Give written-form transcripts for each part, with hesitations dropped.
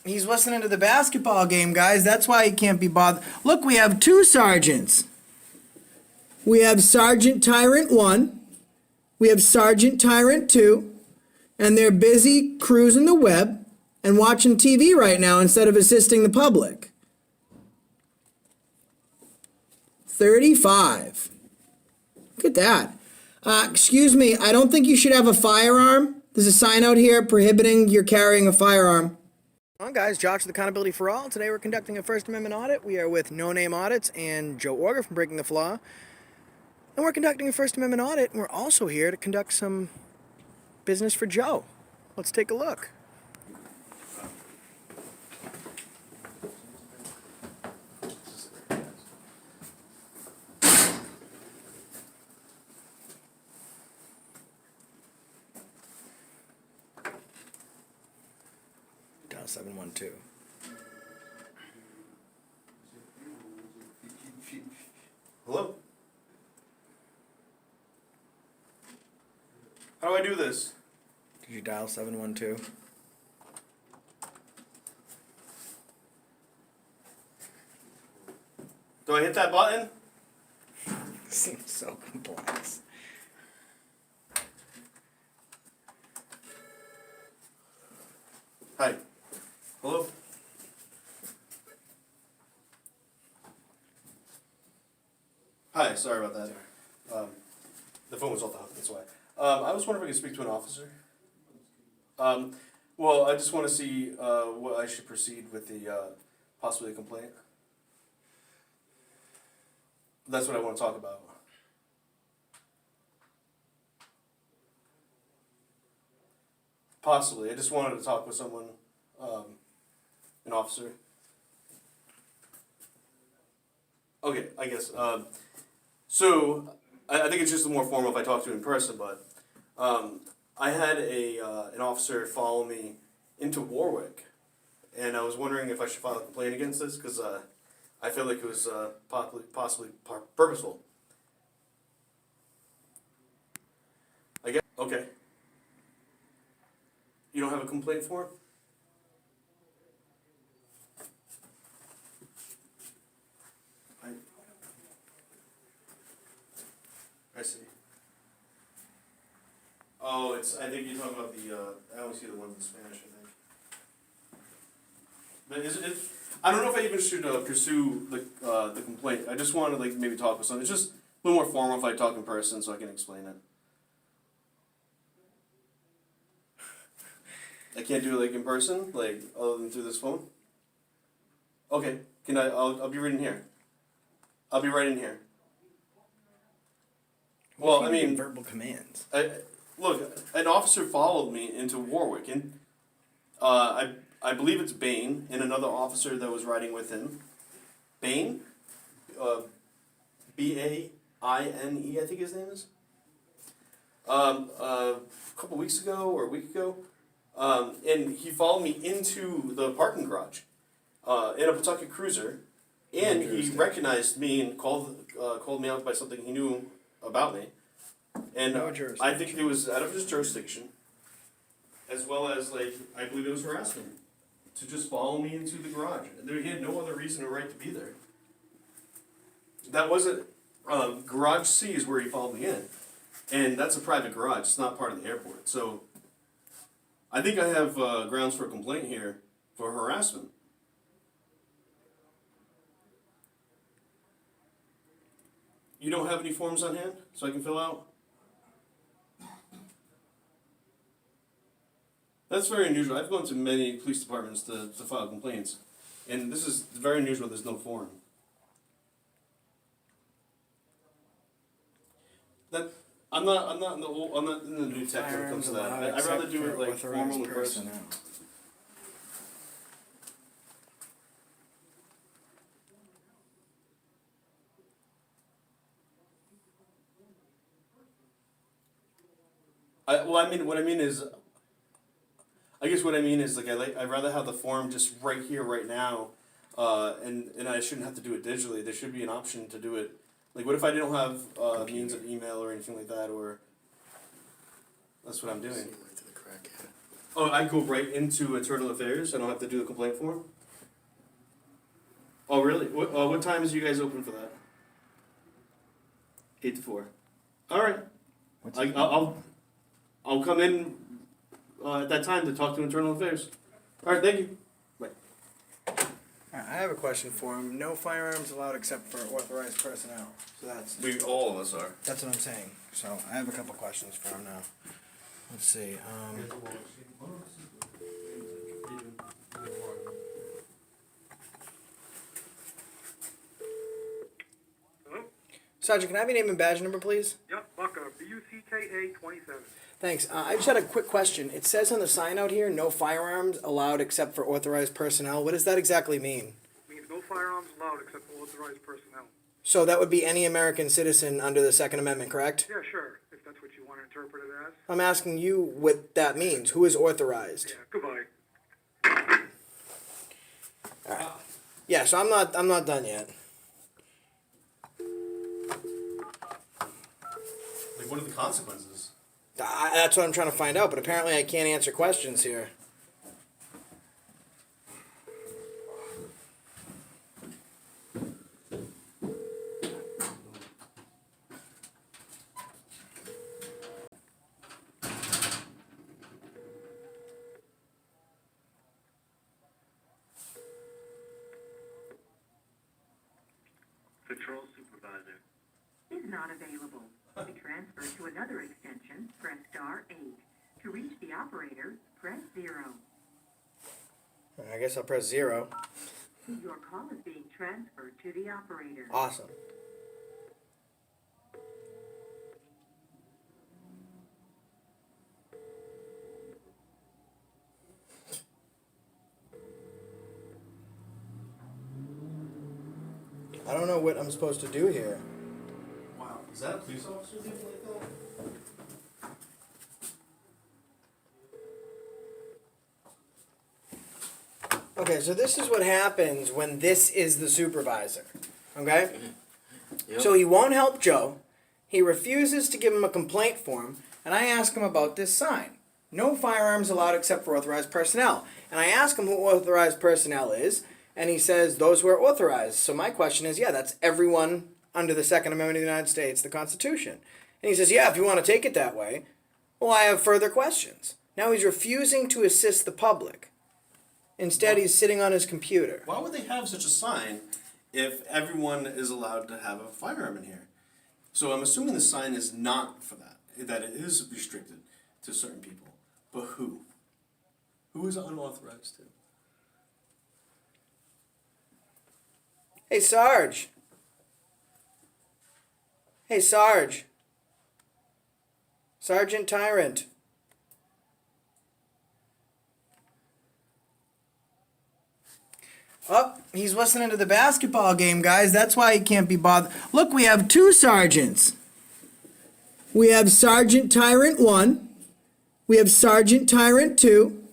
He's listening to the basketball game, guys. That's why he can't be bothered. Look, we have two sergeants. We have Sergeant Tyrant 1. We have Sergeant Tyrant 2. And they're busy cruising the web and watching TV right now instead of assisting the public. 35. Look at that. Excuse me, I don't think you should have a firearm. There's a sign out here prohibiting your carrying a firearm. Come on, guys, Josh with Accountability for All. Today we're conducting a First Amendment audit. We are with No Name Audits and Joe Orger from Breaking the Flaw. And we're conducting a First Amendment audit, and we're also here to conduct some business for Joe. Let's take a look. Dial 712. Hello? How do I do this? Did you dial 712? Do I hit that button? Seems so complex. Hi. Hello? Hi, sorry about that. The phone was off the hook, that's why. I was wondering if I could speak to an officer. Well, I just want to see what I should proceed with the possibly a complaint. That's what I want to talk about. Possibly. I just wanted to talk with someone, an officer. Okay, I guess. So, I think it's just more formal if I talk to him in person, but I had an officer follow me into Warwick, and I was wondering if I should file a complaint against this, because I feel like it was possibly purposeful. I guess. Okay. You don't have a complaint for him? I see. Oh, I think you're talking about I only see the ones in Spanish, I think. But I don't know if I even should pursue the complaint. I just want to maybe talk with someone. It's just a little more formal if I talk in person so I can explain it. I can't do it in person, other than through this phone? Okay, I'll be right in here. I'll be right in here. Well, I mean, verbal commands. Look, an officer followed me into Warwick, and I believe it's Bain and another officer that was riding with him. Bain, Baine, I think his name is. A couple weeks ago or a week ago, and he followed me into the parking garage in a Pawtucket Cruiser, and he recognized me and called me out by something he knew about me, and I think it was out of his jurisdiction, as well as I believe it was harassment to just follow me into the garage. He had no other reason or right to be there. That wasn't garage C is where he followed me in, and that's a private garage. It's not part of the airport, so I think I have grounds for a complaint here for harassment. You don't have any forms on hand so I can fill out? That's very unusual. I've gone to many police departments to file complaints, and this is very unusual. There's no form. I'm not in the new tech when it comes to that. I'd rather do it formal in person. What I mean is I'd rather have the form just right here, right now, and I shouldn't have to do it digitally. There should be an option to do it. What if I don't have means of email or anything like that, or that's what I'm doing. Oh, I go right into internal affairs. I don't have to do the complaint form. Oh, really? What time is you guys open for that? 8 to 4. All right. I'll come in at that time to talk to internal affairs. All right. Thank you. Bye. I have a question for him. No firearms allowed except for authorized personnel. So All of us are. that's what I'm saying. So I have a couple questions for him now. Let's see. Hello? Sergeant, can I have your name and badge number, please? Yep, Bucka, BUCKA 27. Thanks. I just had a quick question. It says on the sign out here, no firearms allowed except for authorized personnel. What does that exactly mean? Means no firearms allowed except for authorized personnel. So that would be any American citizen under the Second Amendment, correct? Yeah, sure, if that's what you want to interpret it as. I'm asking you what that means. Who is authorized? Yeah, goodbye. All right. Yeah, so I'm not done yet. Like, what are the consequences? That's what I'm trying to find out, but apparently I can't answer questions here. Patrol supervisor. Is not available. To transfer to another extension, press star 8. To reach the operator, press 0. I guess I'll press 0. Your call is being transferred to the operator. Awesome. I don't know what I'm supposed to do here. Wow. Is that a police officer leaving like that? Okay, so this is what happens when this is the supervisor. Okay? Yep. So he won't help Joe. He refuses to give him a complaint form, and I ask him about this sign. No firearms allowed except for authorized personnel. And I ask him who authorized personnel is, and he says those who are authorized. So my question is, yeah, that's everyone under the Second Amendment of the United States, the Constitution. And he says, yeah, if you want to take it that way. Well, I have further questions. Now he's refusing to assist the public. Instead, he's sitting on his computer. Why would they have such a sign if everyone is allowed to have a firearm in here? So I'm assuming the sign is not for that, that it is restricted to certain people. But who? Who is unauthorized to? Hey, Sarge. Hey, Sarge. Sergeant Tyrant. Oh, he's listening to the basketball game, guys. That's why he can't be bothered. Look, we have two sergeants. We have Sergeant Tyrant 1. We have Sergeant Tyrant 2.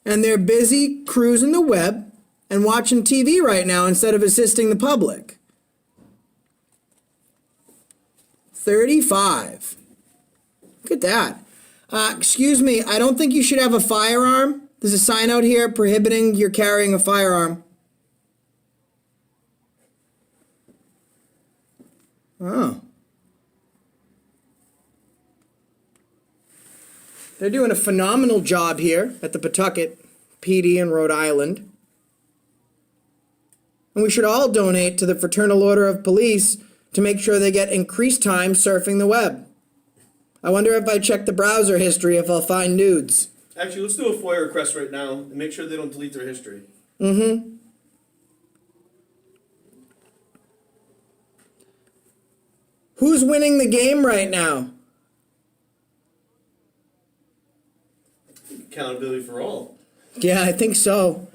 And they're busy cruising the web and watching TV right now instead of assisting the public. 35. Look at that. Excuse me, I don't think you should have a firearm. There's a sign out here prohibiting your carrying a firearm. Oh. They're doing a phenomenal job here at the Pawtucket PD in Rhode Island. And we should all donate to the Fraternal Order of Police to make sure they get increased time surfing the web. I wonder if I check the browser history if I'll find nudes. Actually, let's do a FOIA request right now and make sure they don't delete their history. Mm-hmm. Who's winning the game right now? Accountability for all. Yeah, I think so.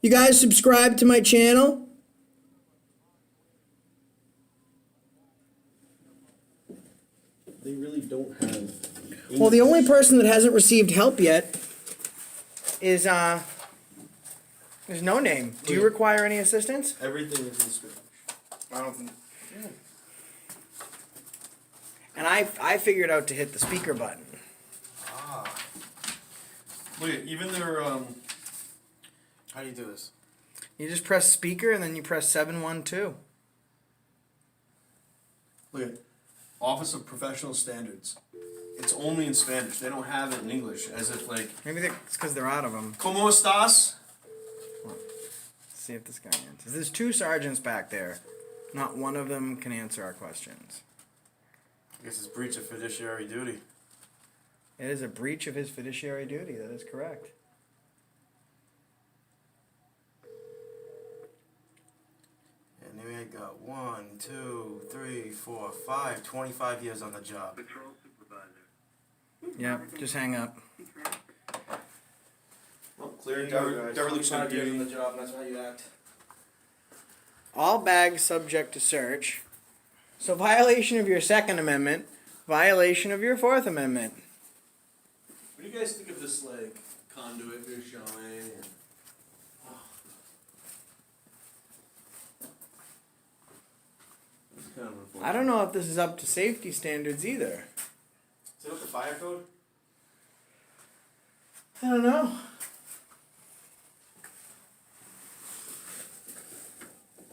You guys subscribe to my channel? They really don't have. Well, the only person that hasn't received help yet is, there's no name. Do you require any assistance? Everything is in Spanish. I don't think. And I figured out to hit the speaker button. Look at even their How do you do this? You just press speaker and then you press 712. look at Office of Professional Standards. It's only in Spanish. They don't have it in English. As if like, Maybe it's because they're out of them. ¿Cómo estás? Let's see if this guy answers. There's two sergeants back there. Not one of them can answer our questions. I guess it's breach of fiduciary duty. It is a breach of his fiduciary duty. That is correct. And there we got 1, 2, 3, 4, 5, 25 years on the job. Patrol supervisor. Yeah, just hang up. Well, clear dereliction of duty. the job, and that's how you act. All bags subject to search. So violation of your Second Amendment, violation of your Fourth Amendment. What do you guys think of this, like, conduit they're showing? And, it's kind of unfortunate. I don't know if this is up to safety standards either. Is it up to fire code? I don't know.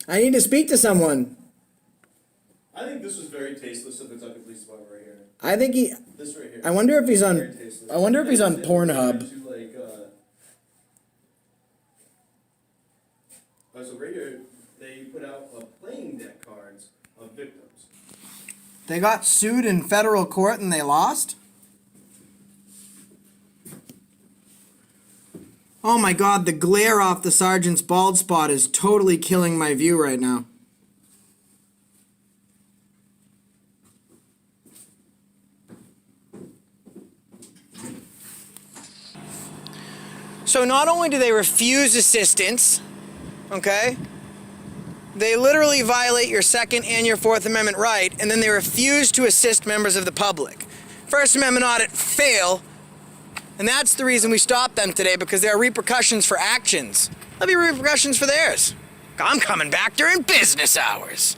I need to speak to someone. I think this was very tasteless of the Kentucky Police Department right here. I think he. This right here. I wonder if he's Very on. tasteless. I wonder if he's on They were Pornhub. trying to, like, so right here, they put out playing deck cards of victims. They got sued in federal court and they lost? Oh my god, the glare off the sergeant's bald spot is totally killing my view right now. So not only do they refuse assistance, okay? They literally violate your Second and your Fourth Amendment right, and then they refuse to assist members of the public. First Amendment audit fail, and that's the reason we stopped them today, because there are repercussions for actions. There'll be repercussions for theirs. I'm coming back during business hours.